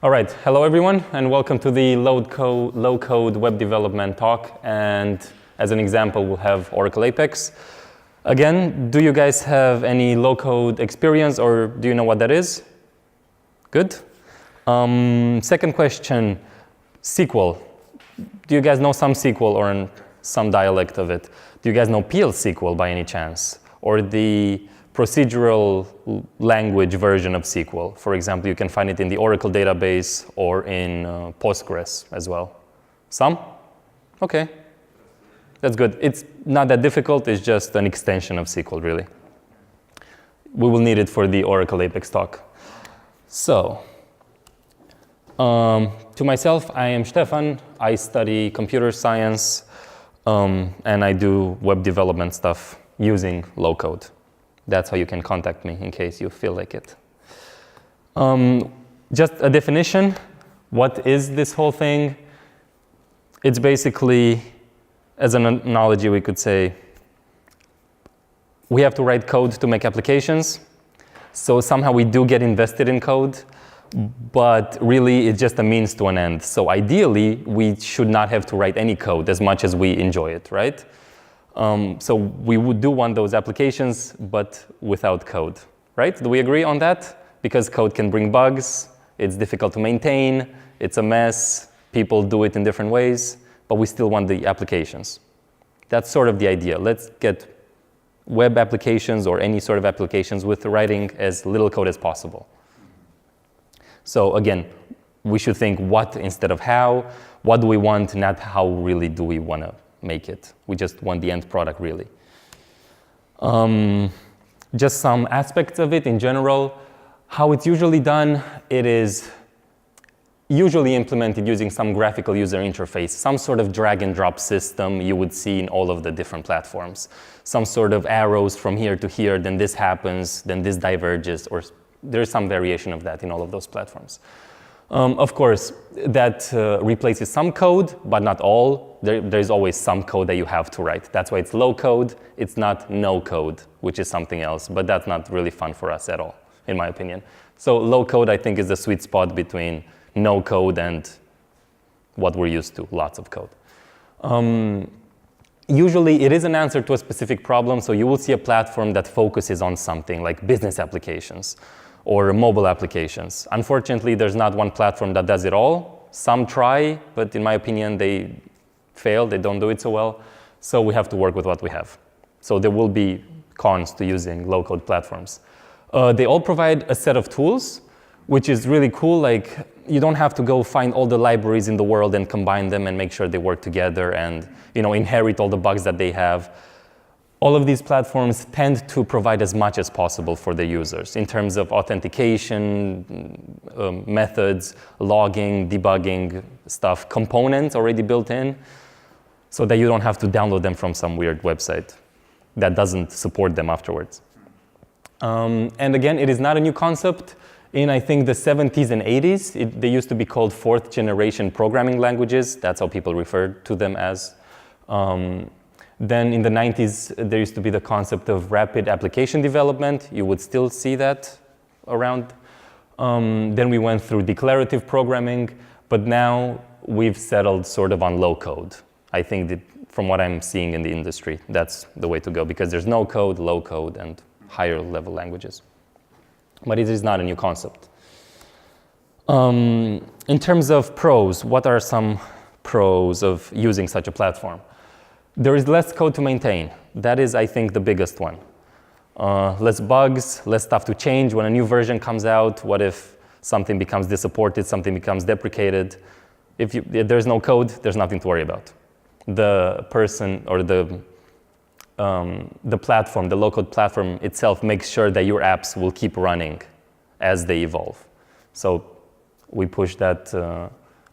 All right, hello everyone, and welcome to the low-code web development talk. And as an example, we'll have Oracle Apex. Again, do you guys have any low-code experience, or do you know what that is? Good. Second question, SQL. Do you guys know some SQL or some dialect of it? Do you guys know PL SQL by any chance? Or the procedural language version of SQL? For example, you can find it in the Oracle database or in Postgres as well. Some? Okay. That's good. It's not that difficult. It's just an extension of SQL, really. We will need it for the Oracle Apex talk. So, to myself, I am Stefan. I study computer science, and I do web development stuff using low-code. That's how you can contact me in case you feel like it. Just a definition. What is this whole thing? It's basically, as an analogy, we could say, we have to write code to make applications. So somehow we do get invested in code, but really it's just a means to an end. So ideally, we should not have to write any code as much as we enjoy it, right? So we would do want those applications, but without code, right? Do we agree on that? Because code can bring bugs, it's difficult to maintain, it's a mess, people do it in different ways, but we still want the applications. That's sort of the idea. Let's get web applications or any sort of applications with writing as little code as possible. So again, we should think what instead of how. What do we want, not how really do we want to make it. We just want the end product, really. Just some aspects of it in general. How it's usually done, it is usually implemented using some graphical user interface, some sort of drag and drop system you would see in all of the different platforms. Some sort of arrows from here to here, then this happens, then this diverges, or there's some variation of that in all of those platforms. Of course, that replaces some code, but not all. There's always some code that you have to write. That's why it's low code. It's not no code, which is something else, but that's not really fun for us at all, in my opinion. So low code, I think, is the sweet spot between no code and what we're used to, lots of code. Usually, it is an answer to a specific problem, so you will see a platform that focuses on something like business applications or mobile applications. Unfortunately, there's not one platform that does it all. Some try, but in my opinion, they fail. They don't do it so well. So we have to work with what we have. So there will be cons to using low-code platforms. They all provide a set of tools, which is really cool. Like, you don't have to go find all the libraries in the world and combine them and make sure they work together and, inherit all the bugs that they have. All of these platforms tend to provide as much as possible for their users in terms of authentication, methods, logging, debugging stuff, components already built in, so that you don't have to download them from some weird website that doesn't support them afterwards. And again, it is not a new concept. In, I think, the 70s and 80s, they used to be called fourth-generation programming languages. That's how people referred to them as. Then in the 90s, there used to be the concept of rapid application development. You would still see that around. Then we went through declarative programming, but now we've settled sort of on low code. I think that from what I'm seeing in the industry, that's the way to go, because there's no code, low code, and higher level languages. But it is not a new concept. In terms of pros, what are some pros of using such a platform? There is less code to maintain. That is, I think, the biggest one. Less bugs, less stuff to change when a new version comes out. What if something becomes dissupported, something becomes deprecated? If there's no code, there's nothing to worry about. The person or the platform, the low-code platform itself makes sure that your apps will keep running as they evolve. So we push that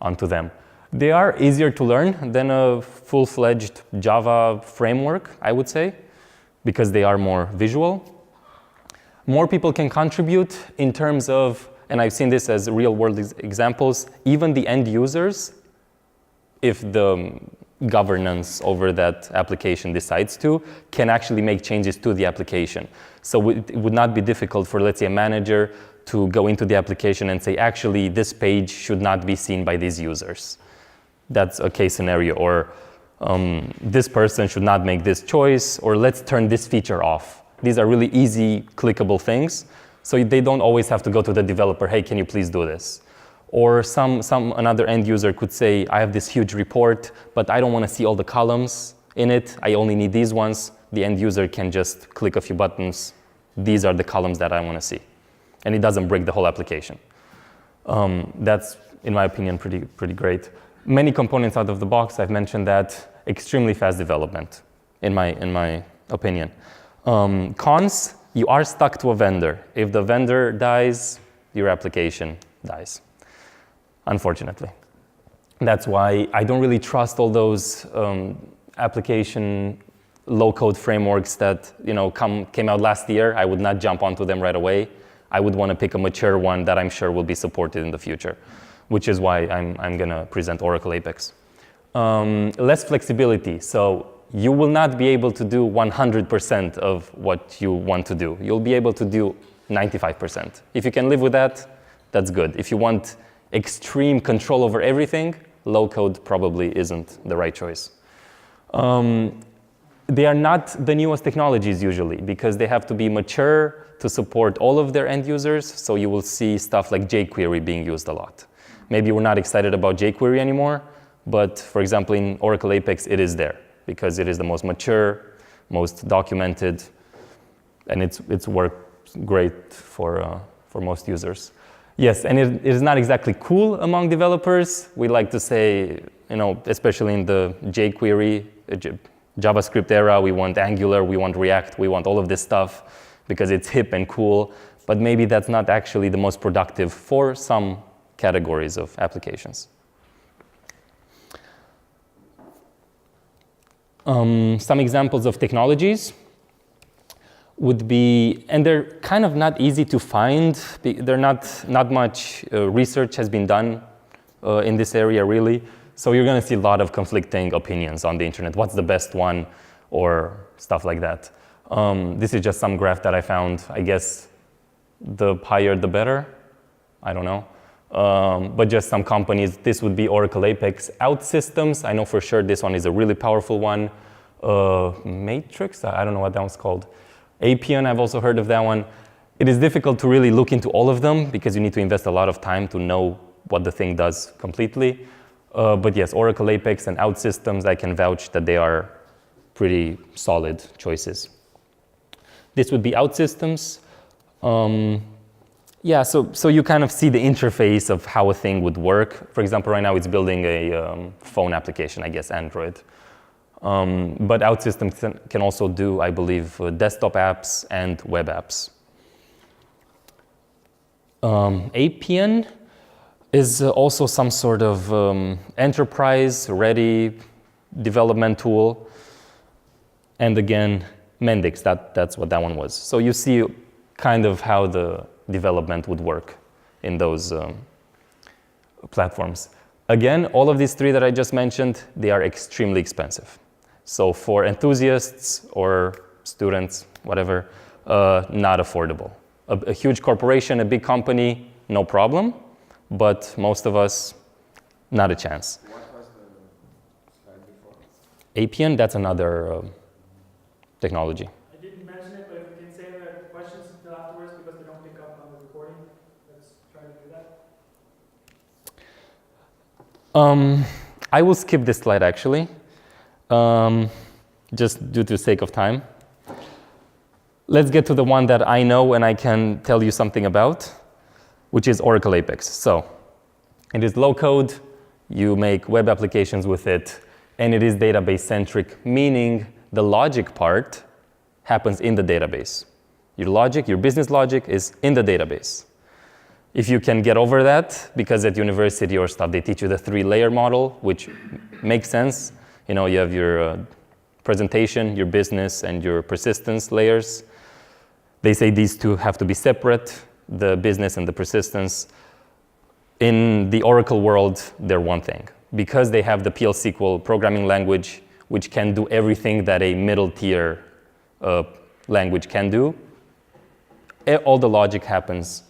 onto them. They are easier to learn than a full-fledged Java framework, I would say, because they are more visual. More people can contribute in terms of, and I've seen this as real-world examples, even the end users, if the governance over that application decides to, can actually make changes to the application. So it would not be difficult for, let's say, a manager to go into the application and say, actually, this page should not be seen by these users. That's a case scenario. Or this person should not make this choice, or let's turn this feature off. These are really easy, clickable things. So they don't always have to go to the developer, hey, can you please do this? Or another end user could say, I have this huge report, but I don't want to see all the columns in it. I only need these ones. The end user can just click a few buttons. These are the columns that I want to see. And it doesn't break the whole application. That's, in my opinion, pretty great. Many components out of the box, I've mentioned that. Extremely fast development, in my opinion. Cons, you are stuck to a vendor. If the vendor dies, your application dies, unfortunately. That's why I don't really trust all those application low-code frameworks that came out last year. I would not jump onto them right away. I would want to pick a mature one that I'm sure will be supported in the future, which is why I'm going to present Oracle Apex. Less flexibility. So you will not be able to do 100% of what you want to do. You'll be able to do 95%. If you can live with that, that's good. If you want extreme control over everything, low-code probably isn't the right choice. They are not the newest technologies usually, because they have to be mature to support all of their end users. So you will see stuff like jQuery being used a lot. Maybe we're not excited about jQuery anymore, but for example, in Oracle Apex, it is there because it is the most mature, most documented, and it's worked great for most users. Yes, and it is not exactly cool among developers. We like to say, especially in the jQuery, JavaScript era, we want Angular, we want React, we want all of this stuff because it's hip and cool, but maybe that's not actually the most productive for some categories of applications. Some examples of technologies would be, and they're kind of not easy to find. They're not much research has been done in this area really. So you're going to see a lot of conflicting opinions on the internet. What's the best one, or stuff like that. This is just some graph that I found. I guess the higher the better. I don't know. But just some companies. This would be Oracle Apex. OutSystems, I know for sure this one is a really powerful one. Matrix, I don't know what that one's called. Appian, I've also heard of that one. It is difficult to really look into all of them because you need to invest a lot of time to know what the thing does completely. But yes, Oracle Apex and OutSystems, I can vouch that they are pretty solid choices. This would be OutSystems. Yeah, so you kind of see the interface of how a thing would work. For example, right now it's building a phone application, I guess, Android. But OutSystems can also do, I believe, desktop apps and web apps. Appian is also some sort of enterprise-ready development tool. And again, Mendix, that's what that one was. So you see kind of how the development would work in those platforms. Again, all of these three that I just mentioned, they are extremely expensive. So for enthusiasts or students, whatever, not affordable. A huge corporation, a big company, no problem. But most of us, not a chance. What was the slide before? Appian, that's another technology. I didn't mention it, but if we can save the questions until afterwards because they don't pick up on the recording, let's try to do that. I will skip this slide actually, just due to the sake of time. Let's get to the one that I know and I can tell you something about, which is Oracle Apex. So it is low code, you make web applications with it, and it is database centric, meaning the logic part happens in the database. Your logic, your business logic is in the database. If you can get over that, because at university or stuff, they teach you the 3-layer model, which makes sense. You have your presentation, your business, and your persistence layers. They say these two have to be separate, the business and the persistence. In the Oracle world, they're one thing. Because they have the PL/SQL programming language, which can do everything that a middle tier language can do, all the logic happens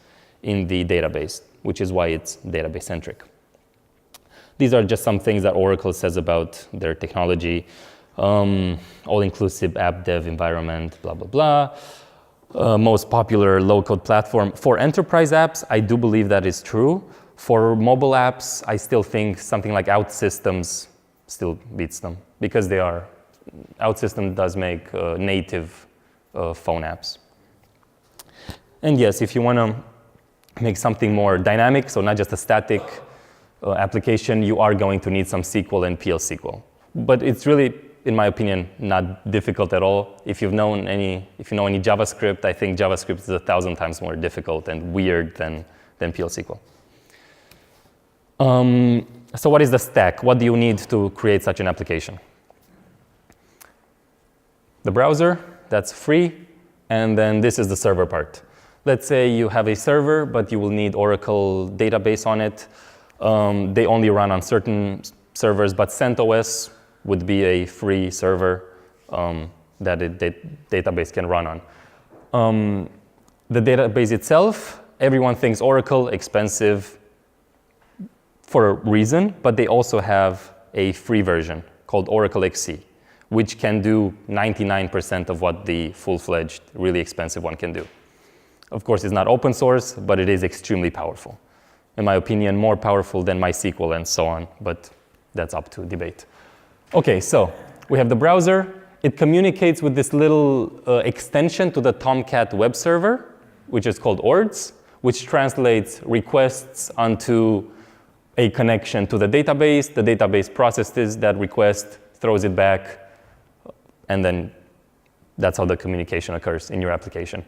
in the database, which is why it's database-centric. These are just some things that Oracle says about their technology. All-inclusive app dev environment, blah, blah, blah. Most popular low-code platform. For enterprise apps, I do believe that is true. For mobile apps, I still think something like OutSystems still beats them, because OutSystems does make native phone apps. And yes, if you want to make something more dynamic, so not just a static application, you are going to need some SQL and PL/SQL. But it's really, in my opinion, not difficult at all. If you know any JavaScript, I think JavaScript is 1,000 times more difficult and weird than PL/SQL. So what is the stack? What do you need to create such an application? The browser, that's free, and then this is the server part. Let's say you have a server, but you will need Oracle database on it. They only run on certain servers, but CentOS would be a free server that database can run on. The database itself, everyone thinks Oracle, expensive for a reason, but they also have a free version called Oracle XC, which can do 99% of what the full-fledged, really expensive one can do. Of course, it's not open source, but it is extremely powerful. In my opinion, more powerful than MySQL and so on, but that's up to debate. Okay, so we have the browser. It communicates with this little extension to the Tomcat web server, which is called ORDS, which translates requests onto a connection to the database. The database processes that request, throws it back, and then that's how the communication occurs in your application.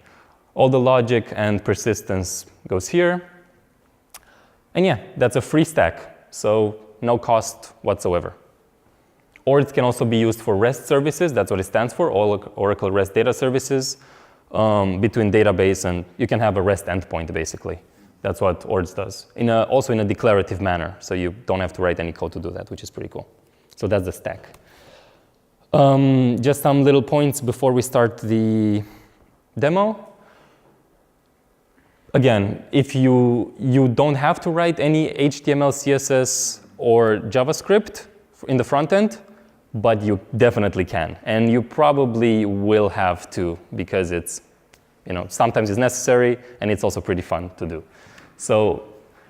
All the logic and persistence goes here. And yeah, that's a free stack, so no cost whatsoever. ORDS can also be used for REST services. That's what it stands for, Oracle REST Data Services, between database, and you can have a REST endpoint, basically. That's what ORDS does, also in a declarative manner, so you don't have to write any code to do that, which is pretty cool. So that's the stack. Just some little points before we start the demo. Again, if you don't have to write any HTML, CSS, or JavaScript in the front end, but you definitely can. And you probably will have to, because it's, sometimes it's necessary, and it's also pretty fun to do. So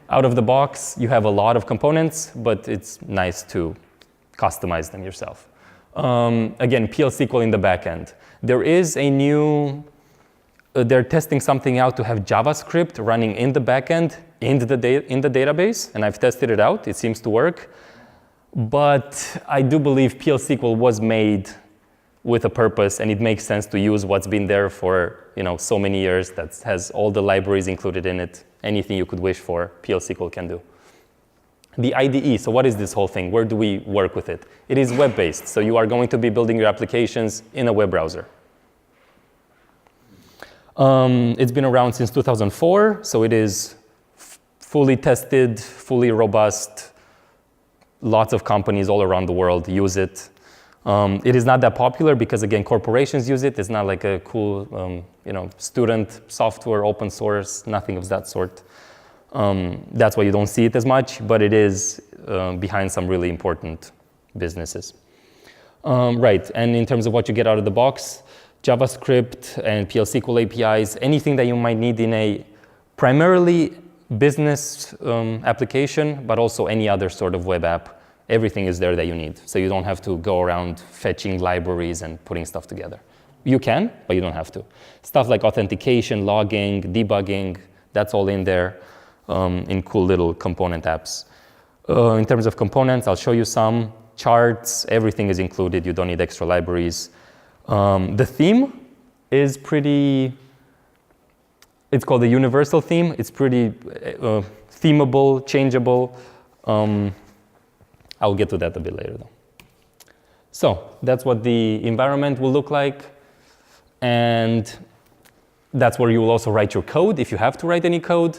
out of the box, you have a lot of components, but it's nice to customize them yourself. Again, PL/SQL in the backend. There is a new, they're testing something out to have JavaScript running in the backend in the database, and I've tested it out. It seems to work. But I do believe PL/SQL was made with a purpose, and it makes sense to use what's been there for so many years, that has all the libraries included in it. Anything you could wish for, PL/SQL can do. The IDE, so what is this whole thing? Where do we work with it? It is web-based, so you are going to be building your applications in a web browser. It's been around since 2004, so it is fully tested, fully robust. Lots of companies all around the world use it. It is not that popular because, again, corporations use it. It's not like a cool, student software, open source, nothing of that sort. That's why you don't see it as much, but it is behind some really important businesses. Right, and in terms of what you get out of the box, JavaScript and PL/SQL APIs, anything that you might need in a primarily business application, but also any other sort of web app. Everything is there that you need, so you don't have to go around fetching libraries and putting stuff together. You can, but you don't have to. Stuff like authentication, logging, debugging, that's all in there in cool little component apps. In terms of components, I'll show you some. Charts, everything is included. You don't need extra libraries. The theme is pretty, it's called the universal theme. It's pretty themable, changeable. I'll get to that a bit later, though. So that's what the environment will look like. And that's where you will also write your code, if you have to write any code.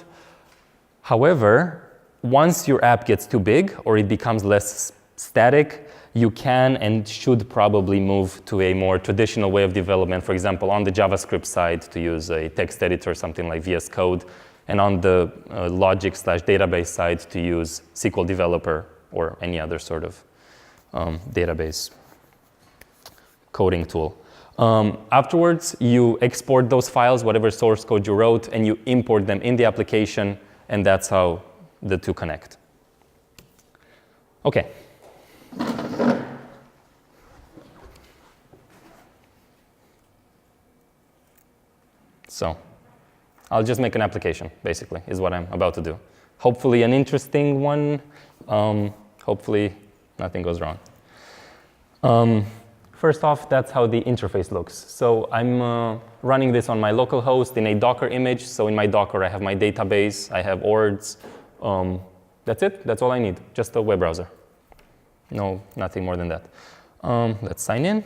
However, once your app gets too big or it becomes less static, you can and should probably move to a more traditional way of development. For example, on the JavaScript side, to use a text editor, something like VS Code, and on the logic/database side to use SQL Developer or any other sort of database coding tool. Afterwards, you export those files, whatever source code you wrote, and you import them in the application, and that's how the two connect. Okay. So I'll just make an application, basically, is what I'm about to do. Hopefully an interesting one. Hopefully nothing goes wrong. First off, that's how the interface looks. So I'm running this on my local host in a Docker image. So in my Docker, I have my database, I have ords. That's it. That's all I need. Just a web browser. No, nothing more than that. Let's sign in.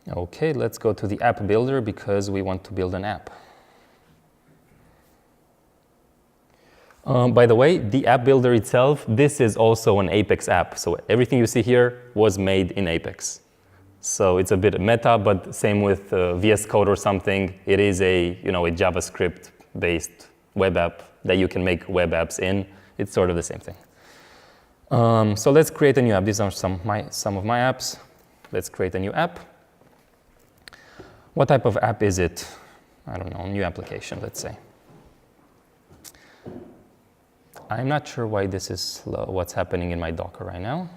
Okay, let's go to the app builder because we want to build an app. By the way, the app builder itself, this is also an Apex app. So everything you see here was made in Apex. So it's a bit meta, but same with VS Code or something. It is a JavaScript-based web app that you can make web apps in. It's sort of the same thing. So let's create a new app. These are some of my apps. Let's create a new app. What type of app is it? I don't know, new application, let's say. I'm not sure why this is slow, what's happening in my Docker right now.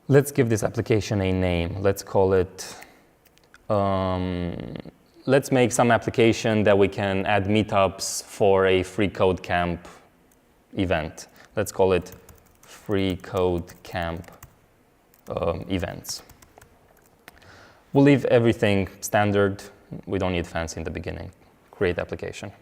Let's give this application a name. Let's call it, let's make some application that we can add meetups for a FreeCodeCamp event. Let's call it FreeCodeCamp events. We'll leave everything standard. We don't need fancy in the beginning. Create application.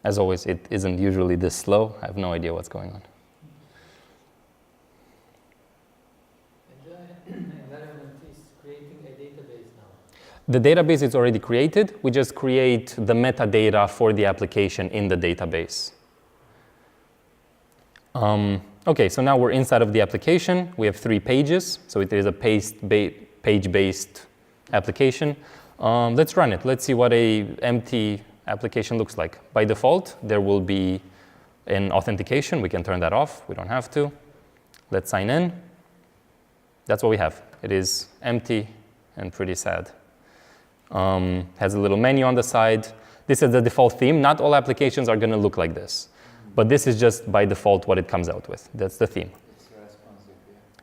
As always, it isn't usually this slow. I have no idea what's going on. The database is already created. We just create the metadata for the application in the database. Okay, so now we're inside of the application. We have 3 pages, so it is a page-based application. Let's run it. Let's see what an empty application looks like. By default, there will be an authentication. We can turn that off. We don't have to. Let's sign in. That's what we have. It is empty and pretty sad. Has a little menu on the side. This is the default theme. Not all applications are going to look like this. But this is just by default what it comes out with. That's the theme. It's responsive,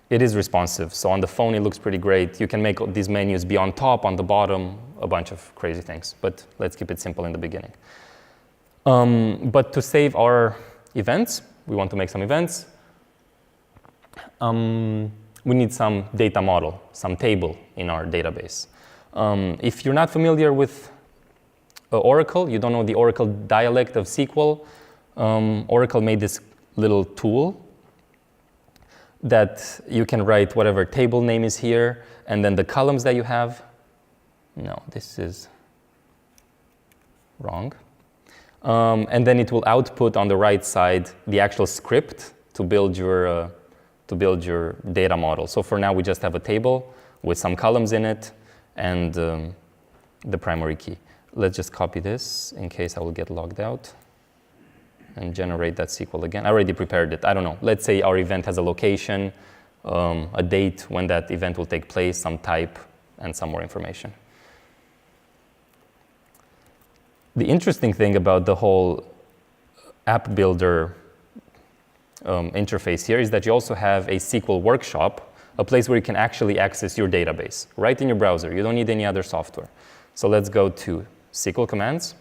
yeah. It is responsive. So on the phone, it looks pretty great. You can make these menus be on top, on the bottom, a bunch of crazy things. But let's keep it simple in the beginning. But to save our events, we want to make some events. We need some data model, some table in our database. If you're not familiar with Oracle, you don't know the Oracle dialect of SQL, Oracle made this little tool that you can write whatever table name is here, and then the columns that you have. No, this is wrong. And then it will output on the right side the actual script to build your data model. So for now, we just have a table with some columns in it and the primary key. Let's just copy this in case I will get logged out and generate that SQL again. I already prepared it. I don't know. Let's say our event has a location, a date when that event will take place, some type, and some more information. The interesting thing about the whole app builder interface here is that you also have a SQL workshop, a place where you can actually access your database right in your browser. You don't need any other software. So let's go to SQL commands,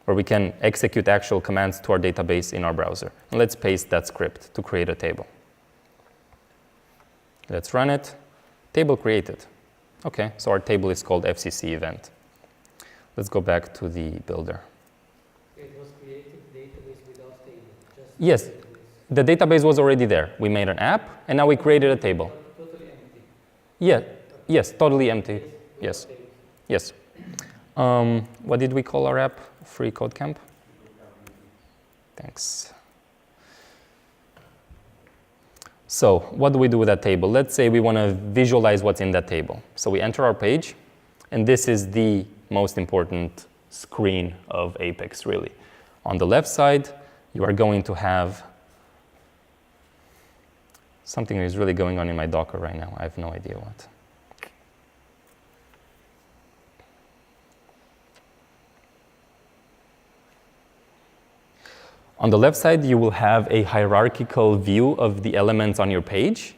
where we can execute actual commands to our database in our browser. And let's paste that script to create a table. Let's run it. Table created. OK, so our table is called FCC event. Let's go back to the builder. It was created database without table. Yes, the database was already there. We made an app, and now we created a table. It Yeah, yes, totally empty. Yes, yes. What did we call our app? FreeCodeCamp? Thanks. So what do we do with that table? Let's say we want to visualize what's in that table. So we enter our page, and this is the most important screen of Apex, really. On the left side, you are going to have something is really going on in my Docker right now. I have no idea what. On the left side, you will have a hierarchical view of the elements on your page.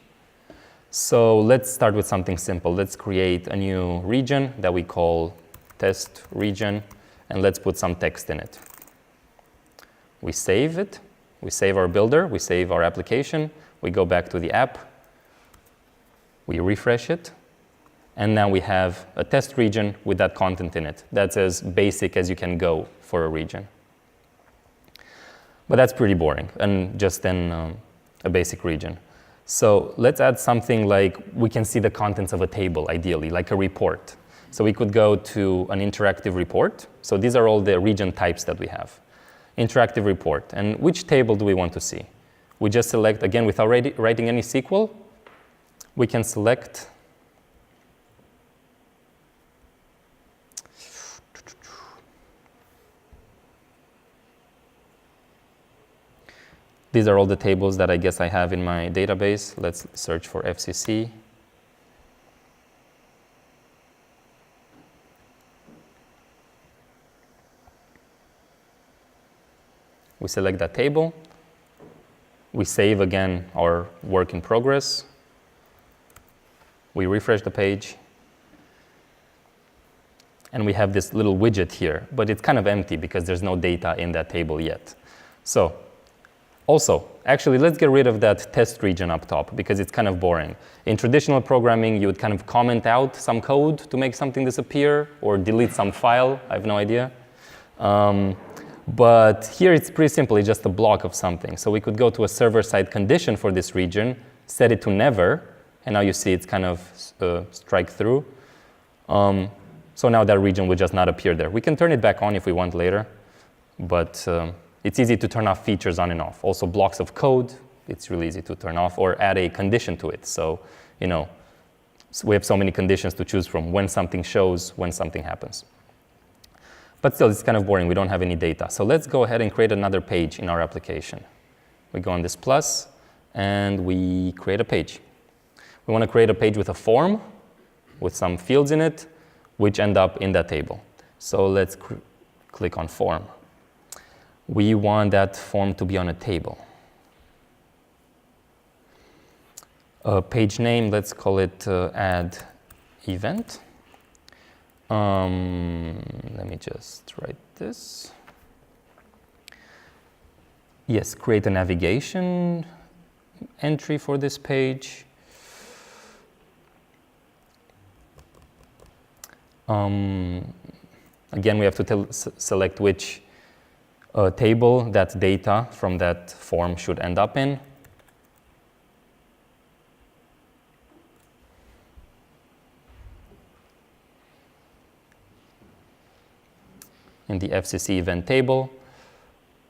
So let's start with something simple. Let's create a new region that we call test region, and let's put some text in it. We save it. We save our builder. We save our application. We go back to the app. We refresh it. And now we have a test region with that content in it. That's as basic as you can go for a region. But that's pretty boring, and just in a basic region. So let's add something like we can see the contents of a table, ideally, like a report. So we could go to an interactive report. So these are all the region types that we have. Interactive report. And which table do we want to see? We just select, again, without writing any SQL, we can select these are all the tables that I guess I have in my database. Let's search for FCC. We select that table. We save again our work in progress. We refresh the page. And we have this little widget here, but it's kind of empty because there's no data in that table yet. So also, actually, let's get rid of that test region up top because it's kind of boring. In traditional programming, you would kind of comment out some code to make something disappear or delete some file. I have no idea. But here it's pretty simple. It's just a block of something. So we could go to a server-side condition for this region, set it to never, and now you see it's kind of strike through. So now that region will just not appear there. We can turn it back on if we want later, but it's easy to turn off features on and off. Also, blocks of code, it's really easy to turn off or add a condition to it. So, so we have so many conditions to choose from when something shows, when something happens. But still, it's kind of boring. We don't have any data. So let's go ahead and create another page in our application. We go on this plus, and we create a page. We want to create a page with a form, with some fields in it, which end up in that table. So let's click on form. We want that form to be on a table. Page name, let's call it add event. Let me just write this. Yes, create a navigation entry for this page. Again, we have to select which table that data from that form should end up in. In the FCC event table,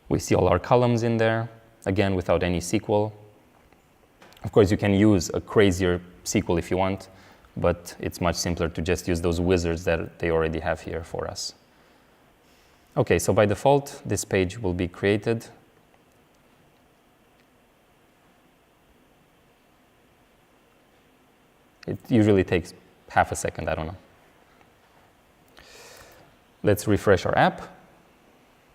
we see all our columns in there, again, without any SQL. Of course, you can use a crazier SQL if you want, but it's much simpler to just use those wizards that they already have here for us. Okay, so by default, this page will be created. It usually takes half a second, I don't know. Let's refresh our app.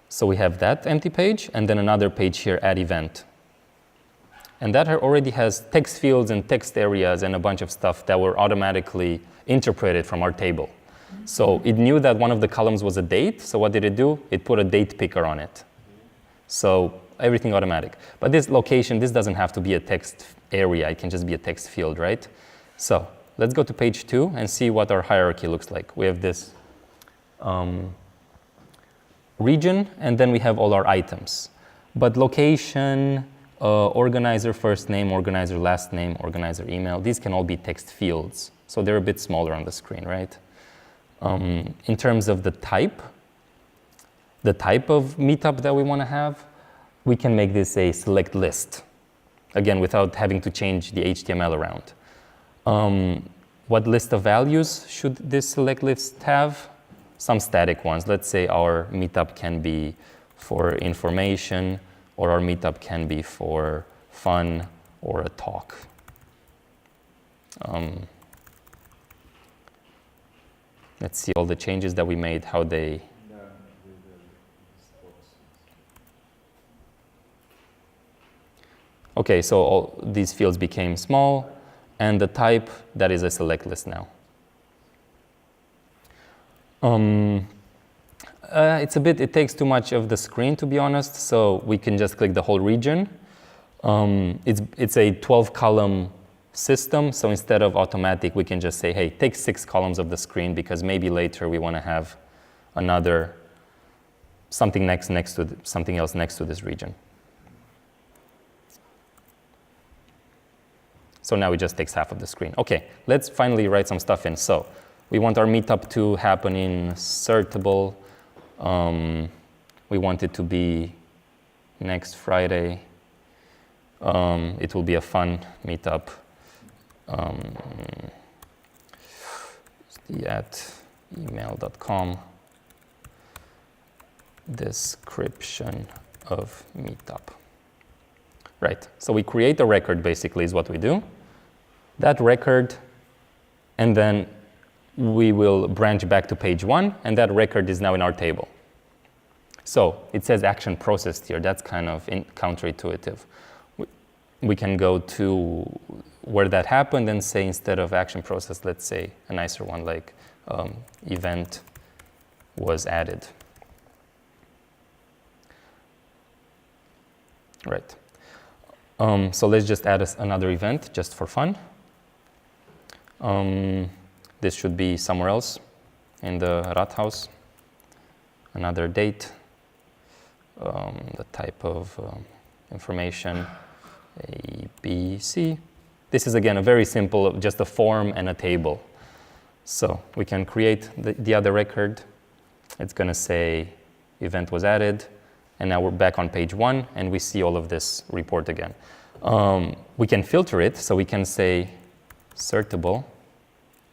So we have that empty page, and then another page here, add event. And that already has text fields and text areas and a bunch of stuff that were automatically interpreted from our table. So it knew that one of the columns was a date, so what did it do? It put a date picker on it. So everything automatic. But this location, this doesn't have to be a text area, it can just be a text field, right? So let's go to page 2 and see what our hierarchy looks like. We have this region, and then we have all our items. But location, organizer first name, organizer last name, organizer email, these can all be text fields. So they're a bit smaller on the screen, right? In terms of the type of meetup that we want to have, we can make this a select list. Again, without having to change the HTML around. What list of values should this select list have? Some static ones. Let's say our meetup can be for information, or our meetup can be for fun or a talk. Let's see all the changes that we made, how they... Okay, so all these fields became small, and the type, that is a select list now. It takes too much of the screen, to be honest, so we can just click the whole region. It's a 12-column system, so instead of automatic, we can just say, hey, take 6 columns of the screen, because maybe later we want to have something else next to this region. So now it just takes half of the screen. Okay, let's finally write some stuff in. So we want our meetup to happen in Certable. We want it to be next Friday. It will be a fun meetup. At email.com. Description of meetup. Right, so we create a record, basically, is what we do. That record, and then we will branch back to page 1, and that record is now in our table. So it says action processed here. That's kind of counterintuitive. We can go to where that happened and say, instead of action process, let's say a nicer one, like event was added. Right. So let's just add another event just for fun. This should be somewhere else in the Rathaus. Another date, the type of information, A, B, C. This is, again, a very simple, just a form and a table. So we can create the other record. It's going to say event was added. And now we're back on page 1, and we see all of this report again. We can filter it, so we can say Certable,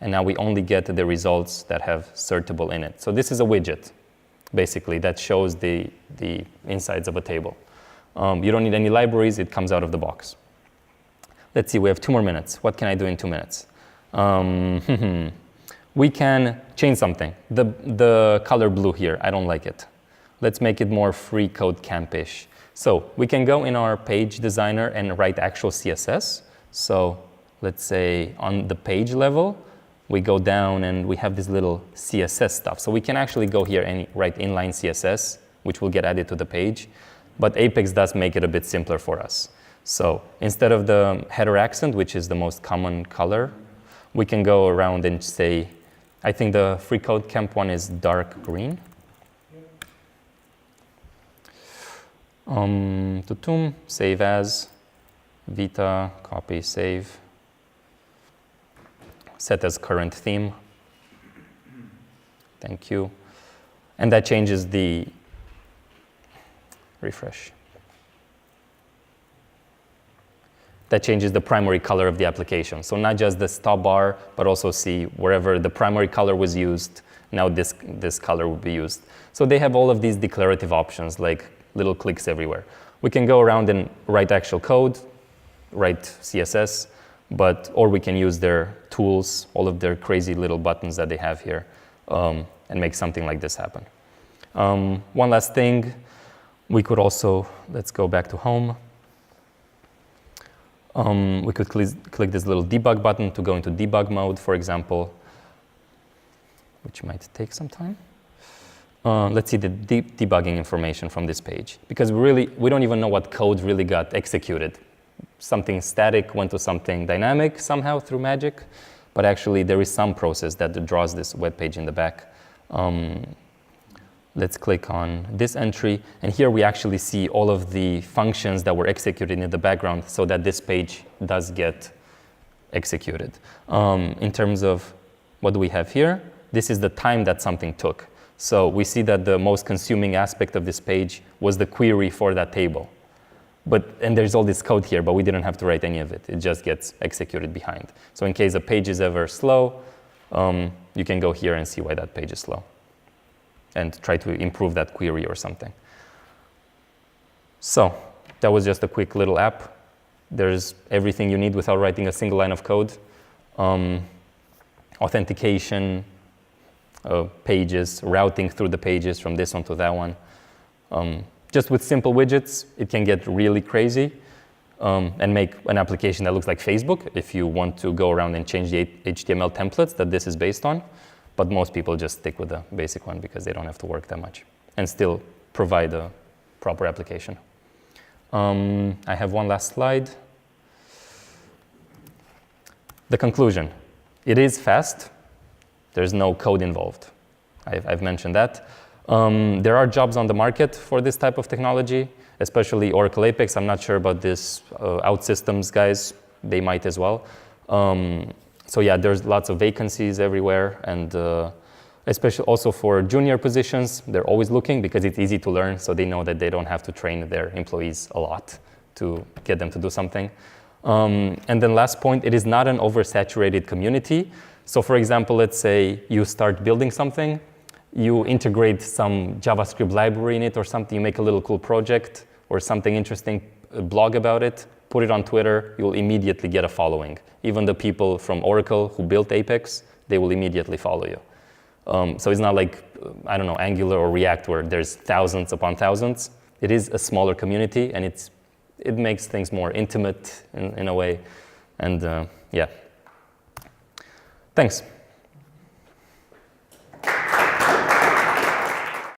and now we only get the results that have Certable in it. So this is a widget, basically, that shows the insides of a table. You don't need any libraries. It comes out of the box. Let's see. We have 2 more minutes. What can I do in 2 minutes? We can change something. The color blue here, I don't like it. Let's make it more FreeCodeCamp-ish. So we can go in our page designer and write actual CSS. So let's say on the page level, we go down and we have this little CSS stuff. So we can actually go here and write inline CSS, which will get added to the page. But Apex does make it a bit simpler for us. So instead of the header accent, which is the most common color, we can go around and say, I think the FreeCodeCamp one is dark green. Save as, Vita, copy, save. Set as current theme. Thank you. And that changes the refresh. That changes the primary color of the application. So not just the stop bar, but also see wherever the primary color was used, now this color will be used. So they have all of these declarative options, like little clicks everywhere. We can go around and write actual code, write CSS, or we can use their tools, all of their crazy little buttons that they have here, and make something like this happen. One last thing, we could also, let's go back to home. We could click this little debug button to go into debug mode, for example, which might take some time. Let's see the debugging information from this page, because we don't even know what code really got executed. Something static went to something dynamic somehow through magic, but actually there is some process that draws this web page in the back. Let's click on this entry, and here we actually see all of the functions that were executed in the background, so that this page does get executed. In terms of what do we have here, this is the time that something took. So we see that the most consuming aspect of this page was the query for that table. And there's all this code here, but we didn't have to write any of it. It just gets executed behind. So in case a page is ever slow, you can go here and see why that page is slow and try to improve that query or something. So that was just a quick little app. There's everything you need without writing a single line of code. Authentication, pages, routing through the pages from this one to that one. Just with simple widgets, it can get really crazy and make an application that looks like Facebook if you want to go around and change the HTML templates that this is based on. But most people just stick with the basic one because they don't have to work that much and still provide a proper application. I have one last slide. The conclusion. It is fast. There's no code involved. I've mentioned that. There are jobs on the market for this type of technology, especially Oracle Apex. I'm not sure about this OutSystems guys. They might as well. So yeah, there's lots of vacancies everywhere. And especially also for junior positions, they're always looking because it's easy to learn. So they know that they don't have to train their employees a lot to get them to do something. And then last point, it is not an oversaturated community. So for example, let's say you start building something, you integrate some JavaScript library in it or something, you make a little cool project or something interesting, blog about it, put it on Twitter, you'll immediately get a following. Even the people from Oracle who built Apex, they will immediately follow you. So it's not like, I don't know, Angular or React where there's thousands upon thousands. It is a smaller community and it makes things more intimate in a way. And yeah. Thanks.